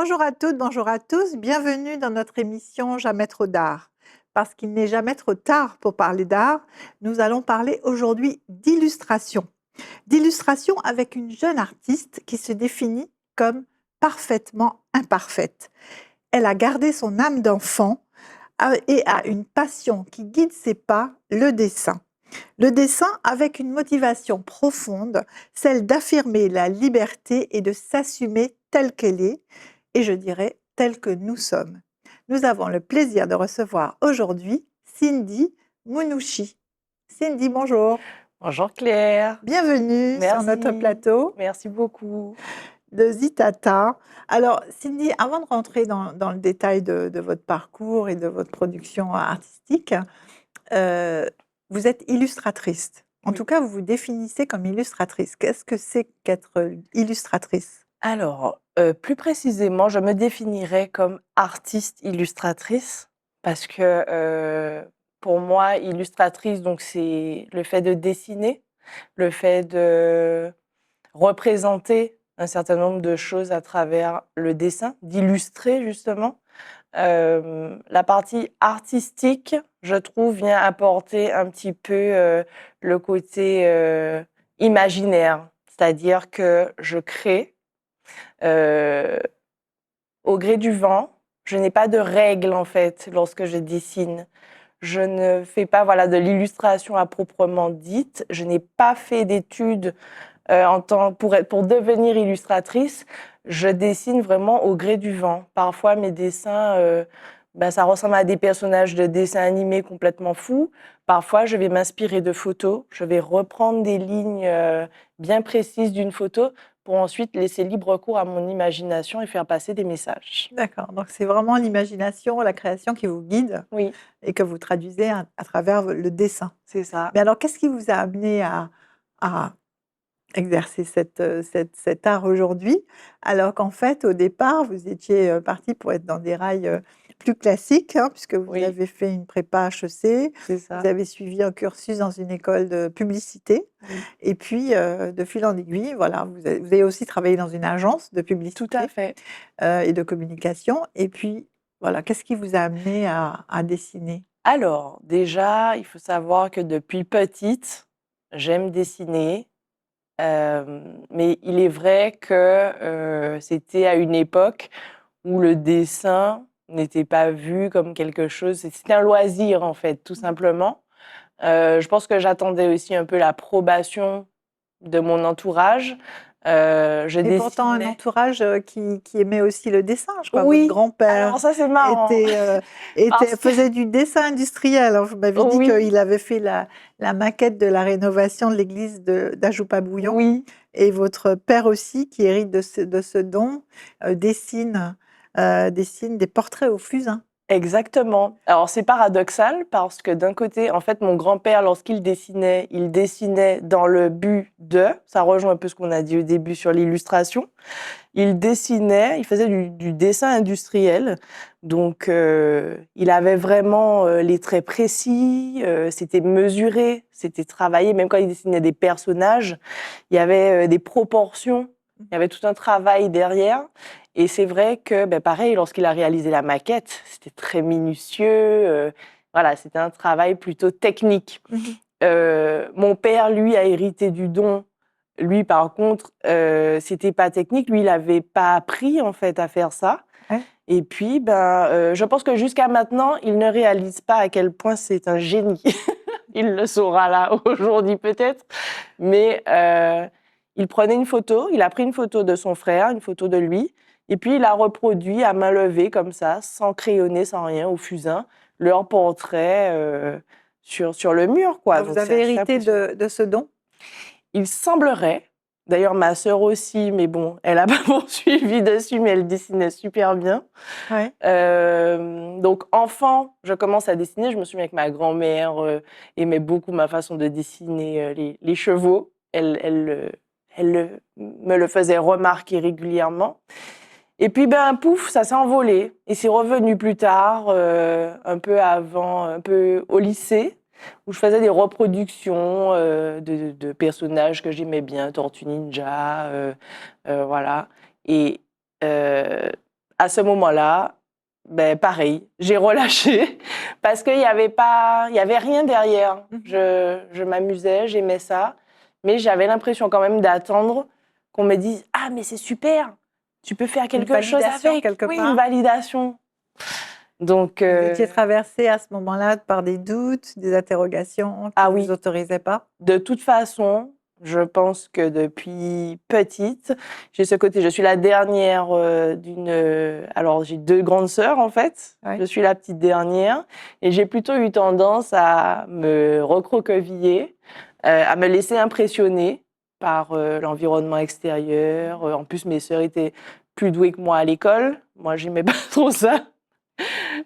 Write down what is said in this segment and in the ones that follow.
Bonjour à toutes, bonjour à tous, bienvenue dans notre émission Jamais trop d'art. Parce qu'il n'est jamais trop tard pour parler d'art, nous allons parler aujourd'hui d'illustration. D'illustration avec une jeune artiste qui se définit comme parfaitement imparfaite. Elle a gardé son âme d'enfant et a une passion qui guide ses pas, le dessin. Le dessin avec une motivation profonde, celle d'affirmer la liberté et de s'assumer telle qu'elle est, et je dirais telle que nous sommes. Nous avons le plaisir de recevoir aujourd'hui Cindy Mounouchi. Cindy, bonjour. Bonjour Claire, Bienvenue sur notre merci, plateau merci beaucoup. de Zitata. Alors, Cindy, avant de rentrer dans le détail de votre parcours et de votre production artistique, euh, vous êtes illustratrice. En tout Oui. cas, vous vous définissez comme illustratrice. Qu'est-ce que c'est qu'être illustratrice? Alors, plus précisément, je me définirais comme artiste illustratrice parce que pour moi, illustratrice, donc c'est le fait de dessiner, le fait de représenter un certain nombre de choses à travers le dessin, d'illustrer justement. La partie artistique, je trouve, vient apporter un petit peu le côté imaginaire, c'est-à-dire que je crée euh, au gré du vent. Je n'ai pas de règles en fait lorsque je dessine. Je ne fais pas de l'illustration à proprement dite. Je n'ai pas fait d'études pour devenir illustratrice. Je dessine vraiment au gré du vent. Parfois, mes dessins, ça ressemble à des personnages de dessins animés complètement fous. Parfois, je vais m'inspirer de photos. Je vais reprendre des lignes bien précises d'une photo pour ensuite laisser libre cours à mon imagination et faire passer des messages. D'accord, donc c'est vraiment l'imagination, la création qui vous guide Oui, et que vous traduisez à travers le dessin. c'est ça. Mais alors, qu'est-ce qui vous a amené à exercer cet art aujourd'hui, alors qu'en fait, au départ, vous étiez parti pour être dans des rails plus classiques, hein, puisque vous Oui, avez fait une prépa HEC, c'est vous ça. avez suivi un cursus dans une école de publicité, Oui, et puis de fil en aiguille, voilà, vous avez aussi travaillé dans une agence de tout à publicité fait. et de communication, et puis voilà, qu'est-ce qui vous a amené à dessiner? Alors, déjà, il faut savoir que depuis petite, j'aime dessiner. Mais il est vrai que c'était à une époque où le dessin n'était pas vu comme quelque chose, c'était un loisir en fait, tout simplement. Je pense que j'attendais aussi un peu l'approbation de mon entourage. Je Et pourtant, un dessinais. entourage qui aimait aussi le dessin. Je crois votre Oui, alors grand-père ça c'est marrant était, parce que faisait du dessin industriel. Alors, vous m'avez dit oui, qu'il avait fait la maquette de la rénovation de l'église d'Ajoupa-Bouillon. oui. Et votre père aussi, qui hérite de ce don, dessine des portraits au fusain. Exactement. Alors c'est paradoxal parce que d'un côté, en fait, mon grand-père, lorsqu'il dessinait, il dessinait dans le but ça rejoint un peu ce qu'on a dit au début sur l'illustration, il dessinait, il faisait du dessin industriel, donc il avait vraiment les traits précis, c'était mesuré, c'était travaillé, même quand il dessinait des personnages, il y avait des proportions, il y avait tout un travail derrière. Et c'est vrai que, pareil, lorsqu'il a réalisé la maquette, c'était très minutieux. Voilà, c'était un travail plutôt technique. Mhm. Mon père, lui, a hérité du don. Lui, par contre, c'était pas technique. Lui, il n'avait pas appris en fait à faire ça. Ouais. Et puis, je pense que jusqu'à maintenant, il ne réalise pas à quel point c'est un génie. Il le saura là aujourd'hui peut-être, mais il prenait une photo. Il a pris une photo de son frère, une photo de lui, et puis il a reproduit à main levée comme ça, sans crayonner, sans rien, au fusain, leur portrait sur le mur, quoi. Donc, vous Donc c'est avez assez hérité impressionnant. de ce don. Il semblerait, d'ailleurs ma sœur aussi, mais bon, elle a pas poursuivi dessus, mais elle dessinait super bien. Ouais. Donc enfant, je commence à dessiner. Je me souviens que ma grand-mère aimait beaucoup ma façon de dessiner les chevaux. Me le faisait remarquer régulièrement. Et puis, pouf, ça s'est envolé. Et c'est revenu plus tard, un peu avant, un peu au lycée, où je faisais des reproductions de personnages que j'aimais bien, Tortue Ninja, voilà. Et à ce moment-là, ben, pareil, j'ai relâché parce qu'il y avait rien derrière. Je m'amusais, j'aimais ça, mais j'avais l'impression quand même d'attendre qu'on me dise « Ah, mais c'est super, tu peux faire quelque chose avec. » quelque Oui, part. une validation. Donc, Vous étiez traversée à ce moment-là par des doutes, des interrogations qui ne vous autorisaient pas? De toute façon, je pense que depuis petite, j'ai ce côté. Je suis la dernière alors, j'ai 2 grandes sœurs, en fait. Ouais. Je suis la petite dernière. Et j'ai plutôt eu tendance à me recroqueviller, à me laisser impressionner par l'environnement extérieur. En plus, mes sœurs étaient plus douées que moi à l'école. Moi, j'aimais pas trop ça,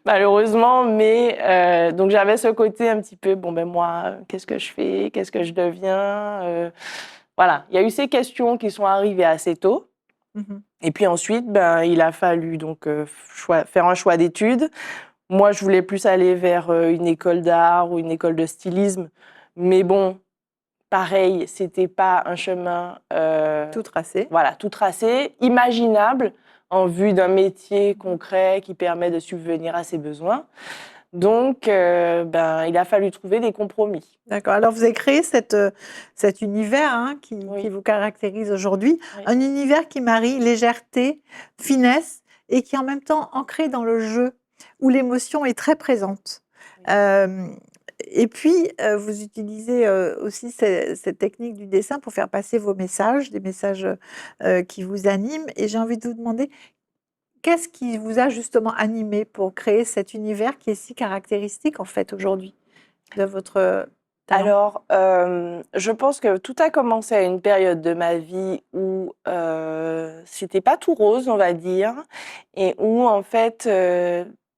malheureusement. Mais donc, j'avais ce côté un petit peu, bon, ben moi, qu'est-ce que je fais? Qu'est-ce que je deviens? Voilà, il y a eu ces questions qui sont arrivées assez tôt. Et puis ensuite, ben, il a fallu donc faire un choix d'études. Moi, je voulais plus aller vers une école d'art ou une école de stylisme. Mais bon, pareil, c'était pas un chemin Tout tracé. Voilà, tout tracé, imaginable en vue d'un métier concret qui permet de subvenir à ses besoins. Donc, ben, il a fallu trouver des compromis. D'accord. Alors, vous avez créé cet univers qui vous caractérise aujourd'hui. Oui. Un univers qui marie légèreté, finesse et qui est en même temps ancré dans le jeu, où l'émotion est très présente. Oui. Et puis, vous utilisez aussi cette technique du dessin pour faire passer vos messages, des messages qui vous animent. Et j'ai envie de vous demander, qu'est-ce qui vous a justement animé pour créer cet univers qui est si caractéristique en fait aujourd'hui de votre talent? Alors, je pense que tout a commencé à une période de ma vie où c'était pas tout rose, on va dire, et où en fait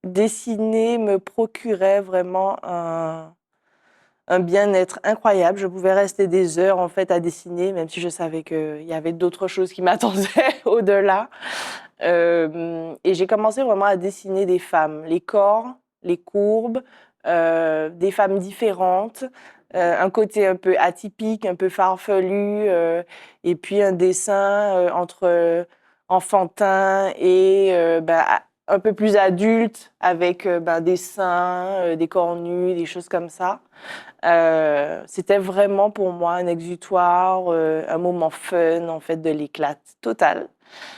dessiner me procurait vraiment un bien-être incroyable. Je pouvais rester des heures en fait à dessiner, même si je savais qu'il y avait d'autres choses qui m'attendaient au-delà. Et j'ai commencé vraiment à dessiner des femmes, les corps, les courbes, des femmes différentes, un côté un peu atypique, un peu farfelu, et puis un dessin entre enfantin et un peu plus adulte, avec des seins, des corps nus, des choses comme ça. C'était vraiment pour moi un exutoire, un moment fun, en fait, de l'éclat total.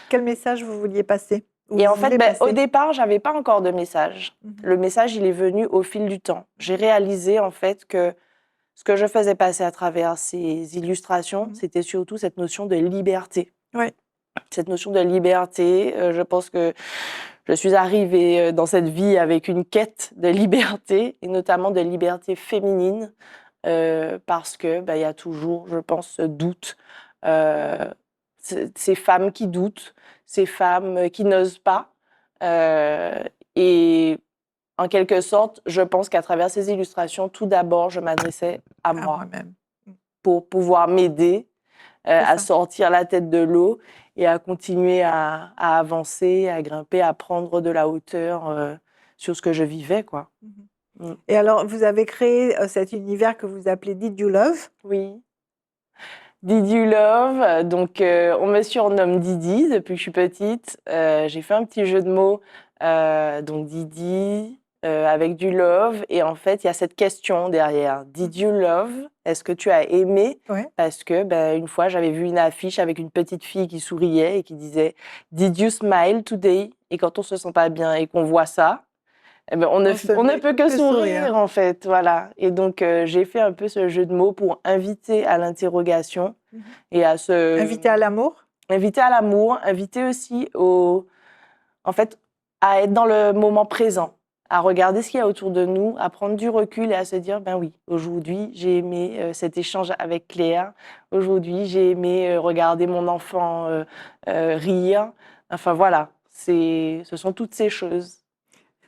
Quel message vous vouliez passer? Et en fait, au départ, j'avais pas encore de message. Le message, il est venu au fil du temps. J'ai réalisé, en fait, que ce que je faisais passer à travers ces illustrations, c'était surtout cette notion de liberté. Ouais. Cette notion de liberté, je pense que je suis arrivée dans cette vie avec une quête de liberté, et notamment de liberté féminine, parce que y a toujours, je pense, ce doute. Ces femmes qui doutent, ces femmes qui n'osent pas. Et en quelque sorte, je pense qu'à travers ces illustrations, tout d'abord, je m'adressais à moi-même pour pouvoir m'aider à sortir la tête de l'eau et à continuer à avancer, à grimper, à prendre de la hauteur sur ce que je vivais, quoi. Et alors, vous avez créé cet univers que vous appelez Did You Love? Oui. Did You Love, donc on me surnomme Didi depuis que je suis petite. J'ai fait un petit jeu de mots, donc Didi, avec du love. Et en fait, il y a cette question derrière. Did you love? Est-ce que tu as aimé? Ouais. Parce que une fois, j'avais vu une affiche avec une petite fille qui souriait et qui disait Did you smile today? Et quand on se sent pas bien et qu'on voit ça, on ne peut que sourire, en fait. Voilà. Et donc, j'ai fait un peu ce jeu de mots pour inviter à l'interrogation et à se... Inviter à l'amour? Inviter à l'amour, inviter aussi en fait, à être dans le moment présent, à regarder ce qu'il y a autour de nous, à prendre du recul et à se dire, ben oui, aujourd'hui, j'ai aimé cet échange avec Claire. Aujourd'hui, j'ai aimé regarder mon enfant rire. Enfin, voilà, ce sont toutes ces choses.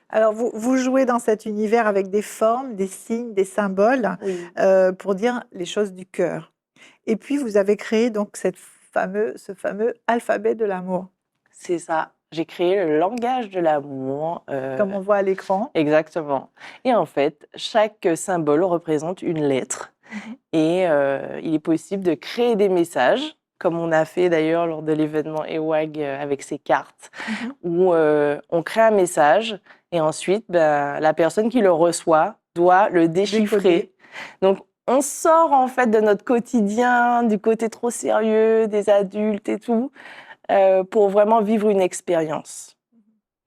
Alors, vous jouez dans cet univers avec des formes, des signes, des symboles, Oui. pour dire les choses du cœur. Et puis, vous avez créé donc ce fameux alphabet de l'amour. C'est ça. J'ai créé le langage de l'amour. Comme on voit à l'écran. Exactement. Et en fait, chaque symbole représente une lettre. Et il est possible de créer des messages comme on a fait d'ailleurs lors de l'événement EWAG avec ces cartes, Mhm. où on crée un message et ensuite, la personne qui le reçoit doit le déchiffrer. Décoder. Donc, on sort en fait de notre quotidien, du côté trop sérieux des adultes et tout, pour vraiment vivre une expérience.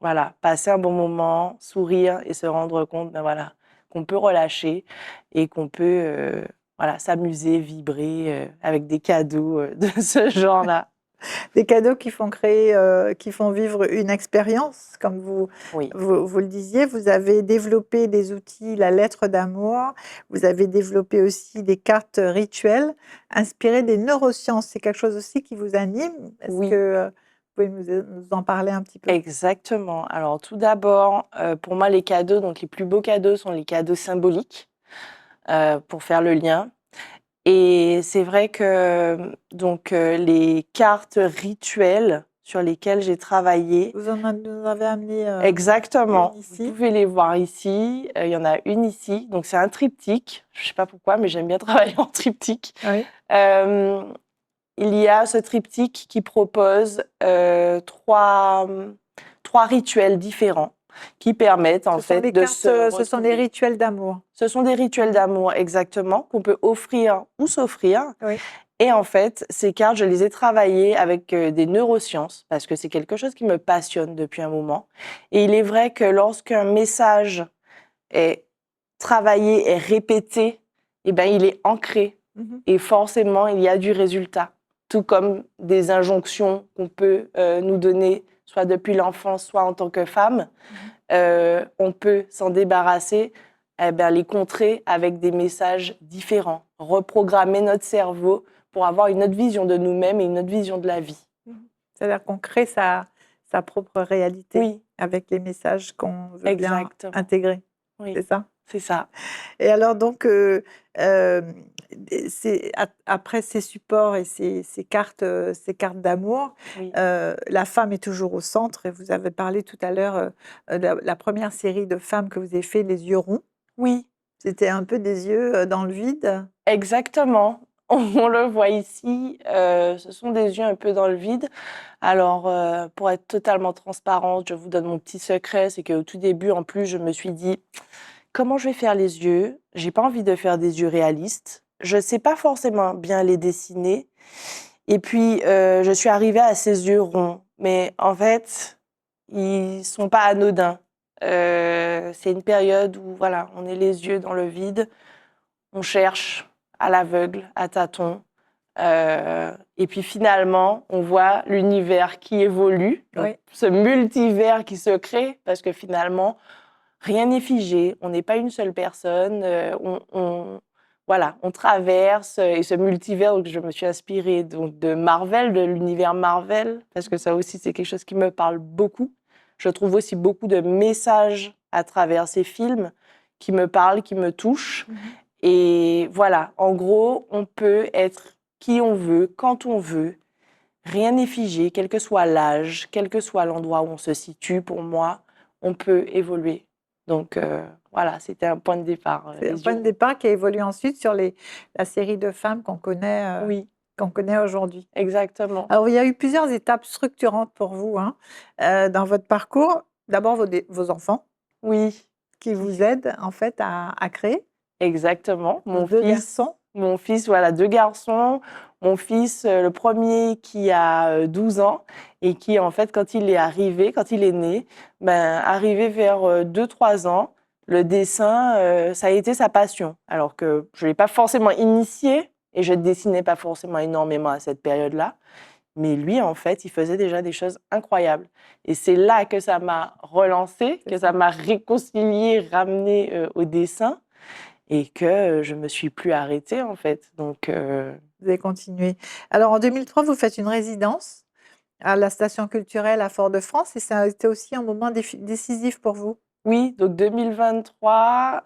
Voilà, passer un bon moment, sourire et se rendre compte, voilà, qu'on peut relâcher et qu'on peut, voilà, s'amuser, vibrer avec des cadeaux de ce genre-là. Des cadeaux qui font créer, qui font vivre une expérience, comme Oui, vous le disiez. Vous avez développé des outils, la lettre d'amour. Vous avez développé aussi des cartes rituelles inspirées des neurosciences. C'est quelque chose aussi qui vous anime. Est-ce oui, que vous pouvez nous en parler un petit peu? exactement. Alors, tout d'abord, pour moi, les cadeaux, donc les plus beaux cadeaux sont les cadeaux symboliques, pour faire le lien. Et c'est vrai que donc les cartes rituelles sur lesquelles j'ai travaillé, Nous avez amené une exactement, vous ici. pouvez les voir ici. Il y en a une ici. Donc c'est un triptyque. Je sais pas pourquoi, mais j'aime bien travailler en triptyque. Oui. Euh, il y a ce triptyque qui propose trois rituels différents qui permettent en Ce sont fait les de cartes, se ce sont des retrouver. rituels d'amour. Ce sont des rituels Mhm. d'amour, exactement, qu'on peut offrir ou s'offrir. Oui. Et en fait, ces cartes, je les ai travaillées avec des neurosciences, parce que c'est quelque chose qui me passionne depuis un moment. Et il est vrai que lorsqu'un message est travaillé, est répété, eh ben, il est ancré. Mhm. Et forcément, il y a du résultat. Tout comme des injonctions qu'on peut nous donner, soit depuis l'enfance, soit en tant que femme. Mhm. On peut s'en débarrasser, les contrer avec des messages différents, reprogrammer notre cerveau pour avoir une autre vision de nous-mêmes et une autre vision de la vie. Mhm. C'est-à-dire qu'on crée sa propre réalité Oui, avec les messages qu'on veut bien exactement. intégrer. Oui, C'est ça? c'est ça. Et alors donc, euh, après ces supports et ces cartes d'amour, Oui, la femme est toujours au centre. Et vous avez parlé tout à l'heure de la première série de femmes que vous avez fait, les yeux ronds. oui, C'était un peu des yeux dans le vide. exactement. On le voit ici, ce sont des yeux un peu dans le vide. Alors, pour être totalement transparente, je vous donne mon petit secret, c'est qu'au tout début, en plus, je me suis dit, comment je vais faire les yeux? J'ai pas envie de faire des yeux réalistes. Je sais pas forcément bien les dessiner. Et puis, je suis arrivée à ces yeux ronds. Mais en fait, ils sont pas anodins. C'est une période où, voilà, on est les yeux dans le vide, on cherche à l'aveugle, à tâtons. Et puis finalement, on voit l'univers qui évolue, donc Oui. ce multivers qui se crée, parce que finalement, rien n'est figé, on n'est pas une seule personne, voilà, on traverse et ce multivers, donc je me suis inspirée donc de Marvel, de l'univers Marvel, parce que ça aussi c'est quelque chose qui me parle beaucoup. Je trouve aussi beaucoup de messages à travers ces films qui me parlent, qui me touchent. Mhm. Et voilà, en gros, on peut être qui on veut, quand on veut. Rien n'est figé, quel que soit l'âge, quel que soit l'endroit où on se situe. Pour moi, on peut évoluer. Donc voilà, c'était un point de départ, C'est un les yeux point de ronds. départ qui a évolué ensuite sur la série de femmes Oui, qu'on connaît aujourd'hui. exactement. Alors, il y a eu plusieurs étapes structurantes pour vous hein, dans votre parcours. D'abord, vos enfants Oui, qui qui- vous aident en fait à créer. exactement. Vos deux garçons. Mon fils, voilà, deux garçons. Mon fils, le premier qui a 12 ans et qui, en fait, quand il est arrivé, quand il est né, arrivé vers 2-3 ans, le dessin, ça a été sa passion. Alors que je ne l'ai pas forcément initié et je ne dessinais pas forcément énormément à cette période-là. Mais lui, en fait, il faisait déjà des choses incroyables. Et c'est là que ça m'a relancée, C'est que ça. ça m'a réconciliée, ramenée au dessin et que je me suis plus arrêtée, en fait. Donc, Vous avez continué. Alors, en 2003, vous faites une résidence à la station culturelle à Fort-de-France et ça a été aussi un moment décisif pour vous. oui, donc 2023,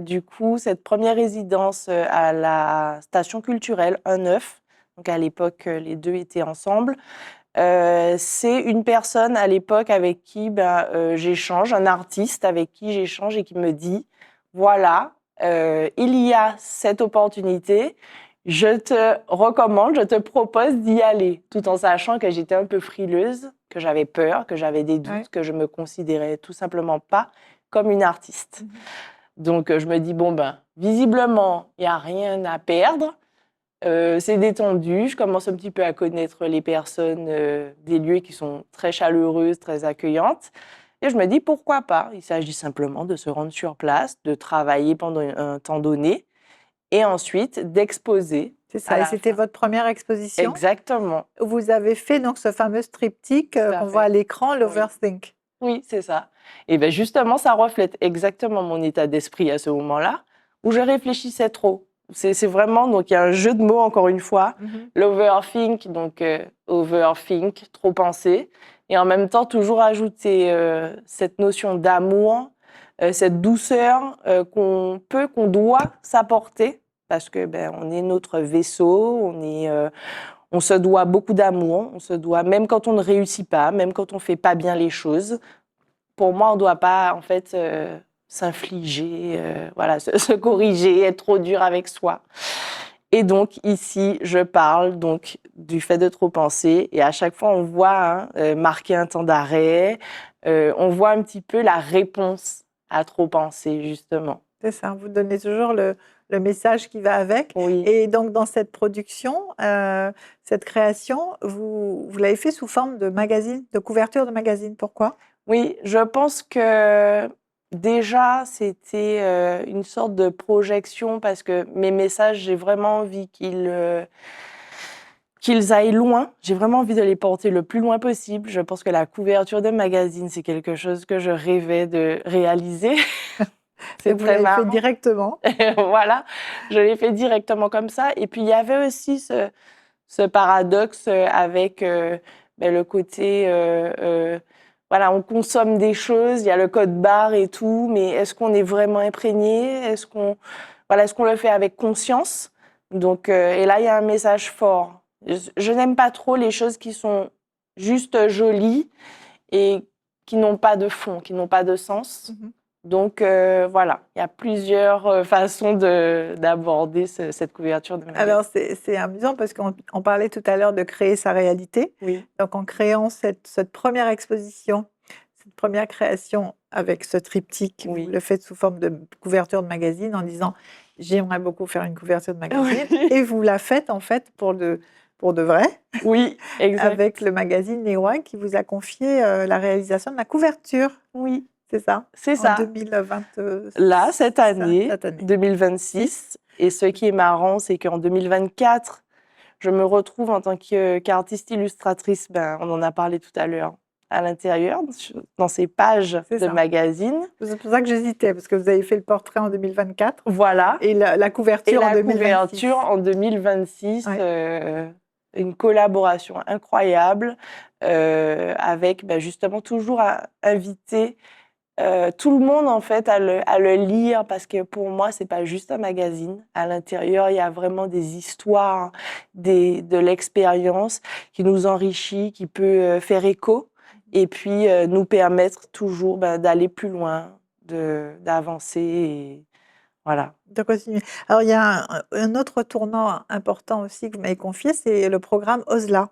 du coup, cette première résidence à la station culturelle 1-9, donc à l'époque, les deux étaient ensemble. C'est une personne à l'époque avec qui j'échange, un artiste avec qui j'échange et qui me dit, voilà, il y a cette opportunité, Je te recommande, je te propose d'y aller, tout en sachant que j'étais un peu frileuse, que j'avais peur, que j'avais des doutes, que je me considérais tout simplement pas comme une artiste. Donc, je me dis, bon, ben, visiblement, il n'y a rien à perdre. C'est détendu. Je commence un petit peu à connaître les personnes des lieux qui sont très chaleureuses, très accueillantes. Et je me dis, pourquoi pas? Il s'agit simplement de se rendre sur place, de travailler pendant un temps donné et ensuite d'exposer. C'est ça, et c'était votre première exposition? Exactement. Vous avez fait donc ce fameux triptyque qu'on voit à l'écran, l'Overthink. Oui, c'est ça. Et bien justement, ça reflète exactement mon état d'esprit à ce moment-là, où je réfléchissais trop. C'est vraiment, donc il y a un jeu de mots encore une fois, l'overthink, donc overthink, trop penser, et en même temps toujours ajouter cette notion d'amour, cette douceur qu'on doit s'apporter, parce que ben, on est notre vaisseau, on se doit beaucoup d'amour, on se doit, même quand on ne réussit pas, même quand on ne fait pas bien les choses. Pour moi, on ne doit pas, en fait, s'infliger, voilà, se corriger, être trop dur avec soi. Et donc, ici, je parle donc du fait de trop penser. Et à chaque fois, on voit marquer un temps d'arrêt. On voit un petit peu la réponse à trop penser, justement. C'est ça, vous donnez toujours le message qui va avec. Oui. Et donc, dans cette production, cette création, vous l'avez fait sous forme de magazine, de couverture de magazine. Pourquoi? Oui, je pense que déjà, c'était une sorte de projection parce que mes messages, j'ai vraiment envie qu'ils aillent loin. J'ai vraiment envie de les porter le plus loin possible. Je pense que la couverture de magazine, c'est quelque chose que je rêvais de réaliser. C'est très marrant. Vous l'avez fait directement. Voilà, je l'ai fait directement comme ça. Et puis, il y avait aussi ce paradoxe avec le côté... voilà, on consomme des choses, il y a le code barre et tout, mais est-ce qu'on est vraiment imprégné? Est-ce qu'on le fait avec conscience? Donc, et là, il y a un message fort. Je n'aime pas trop les choses qui sont juste jolies et qui n'ont pas de fond, qui n'ont pas de sens. Donc, voilà, il y a plusieurs façons d'aborder cette couverture de magazine. Alors, c'est amusant parce qu'on parlait tout à l'heure de créer sa réalité. Oui. Donc, en créant cette première exposition, cette première création avec ce triptyque, vous le faites sous forme de couverture de magazine en disant « j'aimerais beaucoup faire une couverture de magazine ». Et vous la faites en fait pour de vrai. Oui, exact. Avec le magazine Newa qui vous a confié la réalisation de la couverture. Oui. C'est ça? C'est ça. En 2020. Là, cette année, 2026. Et ce qui est marrant, c'est qu'en 2024, je me retrouve en tant qu'artiste illustratrice, ben, on en a parlé tout à l'heure, à l'intérieur, dans ces pages de magazine. C'est pour ça que j'hésitais, parce que vous avez fait le portrait en 2024. Voilà. Et la couverture en 2026. Couverture en 2026. Une collaboration incroyable avec justement toujours à inviter tout le monde en fait à le lire, parce que pour moi c'est pas juste un magazine. À l'intérieur il y a vraiment des histoires, de l'expérience qui nous enrichit, qui peut faire écho et puis nous permettre toujours d'aller plus loin, d'avancer et voilà. De continuer. Alors il y a un autre tournant important aussi que vous m'avez confié, c'est le programme OSLA.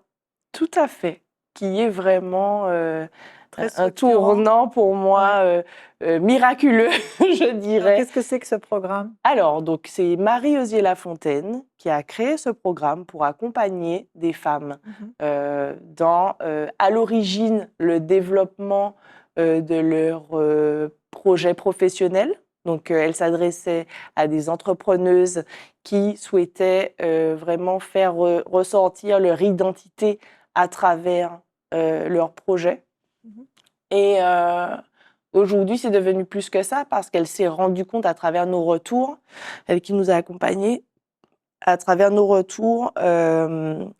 Tout à fait, qui est vraiment un tournant pour moi miraculeux, je dirais. Qu'est-ce que c'est que ce programme? Alors, donc, c'est Marie Osier-Lafontaine qui a créé ce programme pour accompagner des femmes dans, à l'origine, le développement de leur projet professionnel. Donc, elle s'adressait à des entrepreneuses qui souhaitaient vraiment faire ressortir leur identité à travers leur projet. Et aujourd'hui, c'est devenu plus que ça parce qu'elle s'est rendue compte à travers nos retours, elle qui nous a accompagnés, à travers nos retours, qu'en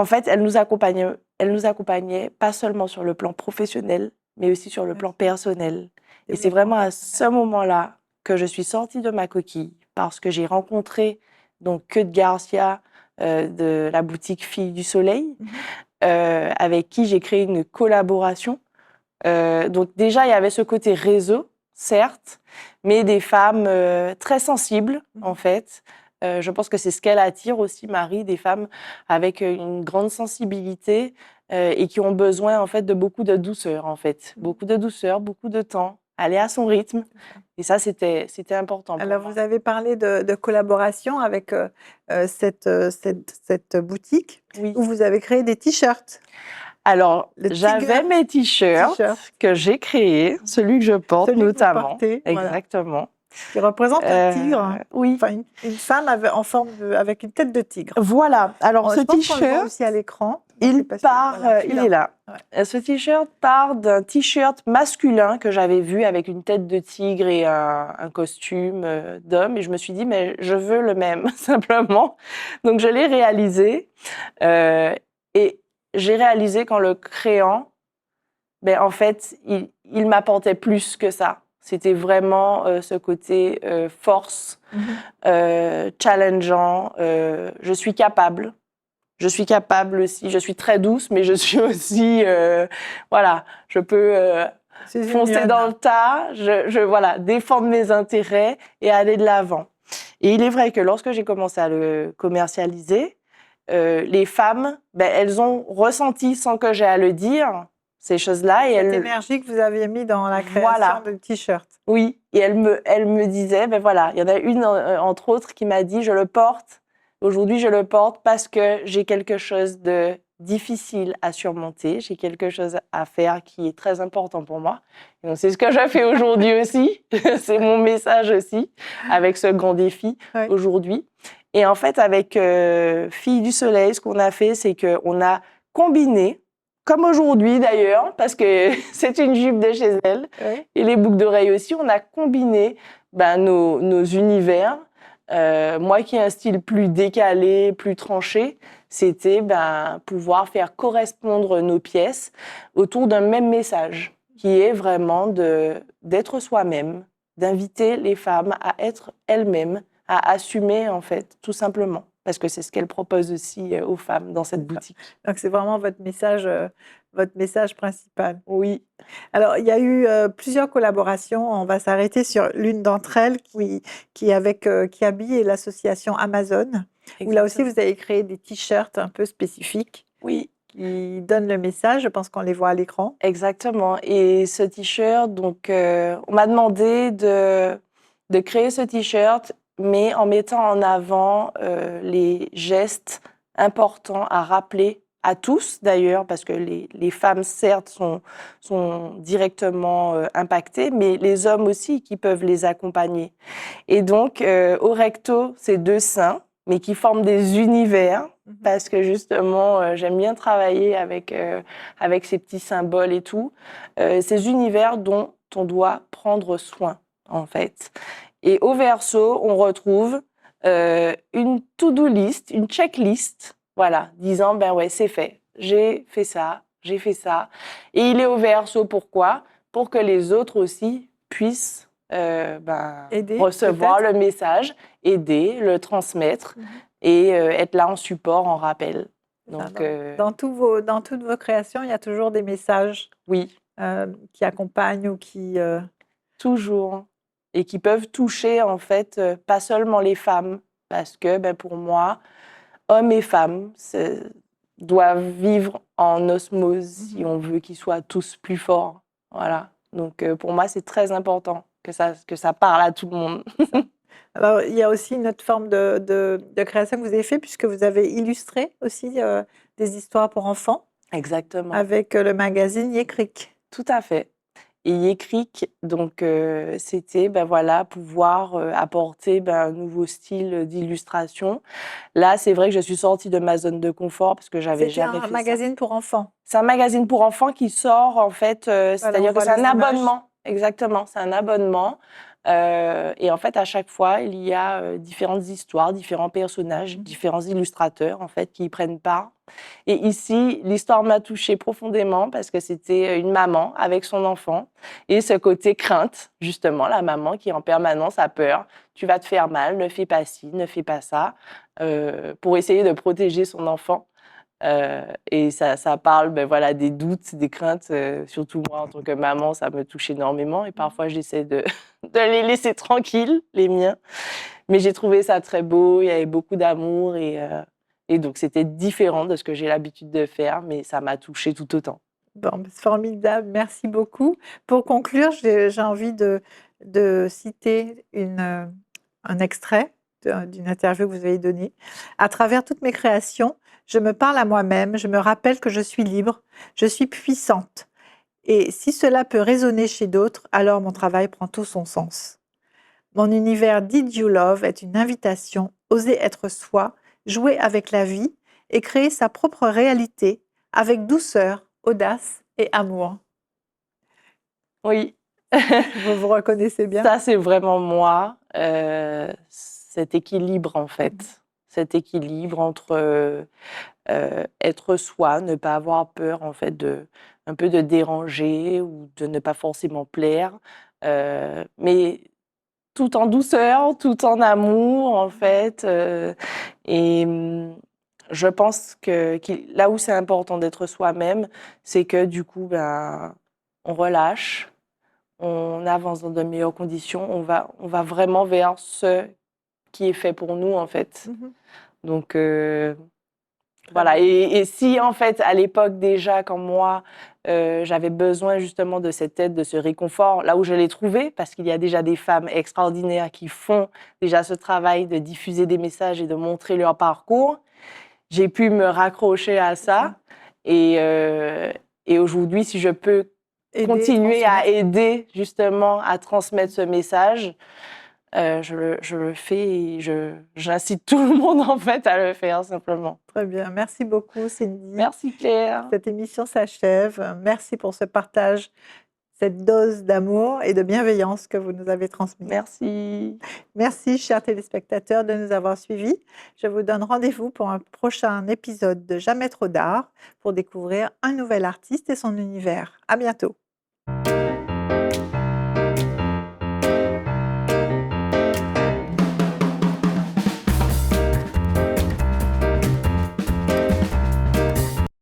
fait, elle nous accompagnait pas seulement sur le plan professionnel, mais aussi sur le plan personnel. Et c'est vraiment à ce moment-là que je suis sortie de ma coquille parce que j'ai rencontré donc Kate Garcia de la boutique Filles du Soleil, avec qui j'ai créé une collaboration. Donc déjà, il y avait ce côté réseau, certes, mais des femmes très sensibles, en fait, Je pense que c'est ce qu'elle attire aussi, Marie, des femmes avec une grande sensibilité et qui ont besoin en fait de beaucoup de douceur, en fait. Beaucoup de douceur, beaucoup de temps, aller à son rythme. Et ça, c'était important pour Alors, moi. vous avez parlé de collaboration avec cette boutique Oui. où vous avez créé des t-shirts. Alors, Le j'avais Tiger mes t-shirts t-shirt. que j'ai créés, celui que je porte Celui que vous notamment. portez, voilà, Exactement. qui représente un tigre, Oui. enfin une femme en forme avec une tête de tigre. Voilà. Alors, ce Je pense qu'on le voit t-shirt, aussi à l'écran. il part, Voilà, il est là. Ouais. Ce t-shirt part d'un t-shirt masculin que j'avais vu avec une tête de tigre et un costume d'homme. Et je me suis dit, mais je veux le même, simplement. Donc, je l'ai réalisé. Et j'ai réalisé qu'en le créant, ben, en fait, il m'apportait plus que ça. C'était vraiment ce côté force, challengeant. Je suis capable. Je suis capable aussi. Je suis très douce, mais je suis aussi, voilà, je peux foncer dans le tas. Voilà, défendre mes intérêts et aller de l'avant. Et il est vrai que lorsque j'ai commencé à le commercialiser, les femmes, ben, elles ont ressenti sans que j'ai à le dire ces choses-là. Et cette énergie que vous aviez mis dans la création de t-shirt. Oui, et elle me disait, ben voilà, il y en a une entre autres qui m'a dit, je le porte, aujourd'hui je le porte parce que j'ai quelque chose de difficile à surmonter, j'ai quelque chose à faire qui est très important pour moi. Et donc c'est ce que je fais aujourd'hui aussi, c'est mon message aussi, avec ce grand défi aujourd'hui. Et en fait, avec Filles du Soleil, ce qu'on a fait, c'est qu'on a combiné, comme aujourd'hui d'ailleurs, parce que c'est une jupe de chez elle, et les boucles d'oreilles aussi, on a combiné nos univers. Moi qui ai un style plus décalé, plus tranché, c'était pouvoir faire correspondre nos pièces autour d'un même message, qui est vraiment d'être soi-même, d'inviter les femmes à être elles-mêmes, à assumer en fait, tout simplement. Parce que c'est ce qu'elle propose aussi aux femmes dans cette boutique. Donc, c'est vraiment votre message principal. Oui. Alors, il y a eu plusieurs collaborations. On va s'arrêter sur l'une d'entre elles qui habille l'association Amazon. Exactement. Où là aussi, vous avez créé des t-shirts un peu spécifiques. Oui. Qui donnent le message. Je pense qu'on les voit à l'écran. Exactement. Et ce t-shirt, donc, on m'a demandé de créer ce t-shirt, mais en mettant en avant les gestes importants à rappeler à tous, d'ailleurs, parce que les femmes, certes, sont directement impactées, mais les hommes aussi qui peuvent les accompagner. Et donc, au recto, c'est deux seins, mais qui forment des univers, parce que justement, j'aime bien travailler avec ces petits symboles et tout. Ces univers dont on doit prendre soin, en fait. Et au verso, on retrouve une to-do list, une checklist, voilà, disant, ben ouais, c'est fait, j'ai fait ça. Et il est au verso, pourquoi ? Pour que les autres aussi puissent aider, recevoir le message, aider, le transmettre et être là en support, en rappel. Donc, dans toutes vos créations, il y a toujours des messages qui accompagnent ou qui... Toujours. Et qui peuvent toucher, en fait, pas seulement les femmes, parce que pour moi, hommes et femmes doivent vivre en osmose si on veut qu'ils soient tous plus forts. Voilà. Donc, pour moi, c'est très important que ça parle à tout le monde. Alors, il y a aussi une autre forme de création que vous avez fait, puisque vous avez illustré aussi des histoires pour enfants. Exactement. Avec le magazine Yécric. Tout à fait. Et Yécric, donc, c'était pouvoir apporter un nouveau style d'illustration. Là, c'est vrai que je suis sortie de ma zone de confort parce que j'avais jamais fait ça. C'est un magazine pour enfants. C'est un magazine pour enfants qui sort, en fait, c'est-à-dire que c'est un abonnement. Exactement, c'est un abonnement. Et en fait, à chaque fois, il y a différentes histoires, différents personnages, différents illustrateurs, en fait, qui y prennent part. Et ici, l'histoire m'a touchée profondément parce que c'était une maman avec son enfant et ce côté crainte, justement, la maman qui en permanence a peur. Tu vas te faire mal, ne fais pas ci, ne fais pas ça, pour essayer de protéger son enfant. Et ça parle voilà, des doutes, des craintes. Surtout moi, en tant que maman, ça me touche énormément. Et parfois, j'essaie de les laisser tranquilles, les miens. Mais j'ai trouvé ça très beau. Il y avait beaucoup d'amour. Et donc, c'était différent de ce que j'ai l'habitude de faire. Mais ça m'a touchée tout autant. Bon, c'est formidable, merci beaucoup. Pour conclure, j'ai envie de citer un extrait d'une interview que vous avez donnée. À travers toutes mes créations, je me parle à moi-même, je me rappelle que je suis libre, je suis puissante. Et si cela peut résonner chez d'autres, alors mon travail prend tout son sens. Mon univers Did You Love est une invitation, oser être soi, jouer avec la vie et créer sa propre réalité avec douceur, audace et amour. Oui. Vous vous reconnaissez bien? Ça, c'est vraiment moi, cet équilibre, en fait. Cet équilibre entre être soi, ne pas avoir peur, en fait, un peu de déranger ou de ne pas forcément plaire, mais tout en douceur, tout en amour, en fait. Et je pense que là où c'est important d'être soi-même, c'est que du coup, on relâche, on avance dans de meilleures conditions, on va vraiment vers ce qui est fait pour nous, en fait. Donc, voilà. Et si, en fait, à l'époque déjà, quand moi, j'avais besoin justement de cette aide, de ce réconfort, là où je l'ai trouvé, parce qu'il y a déjà des femmes extraordinaires qui font déjà ce travail de diffuser des messages et de montrer leur parcours, j'ai pu me raccrocher à ça. Et aujourd'hui, si je peux continuer à aider justement à transmettre ce message, je le fais et j'incite tout le monde en fait à le faire simplement. Très bien, merci beaucoup Cindy. Merci Claire. Cette émission s'achève. Merci pour ce partage, cette dose d'amour et de bienveillance que vous nous avez transmise. Merci. Merci chers téléspectateurs de nous avoir suivis. Je vous donne rendez-vous pour un prochain épisode de Jamais trop d'art pour découvrir un nouvel artiste et son univers. À bientôt.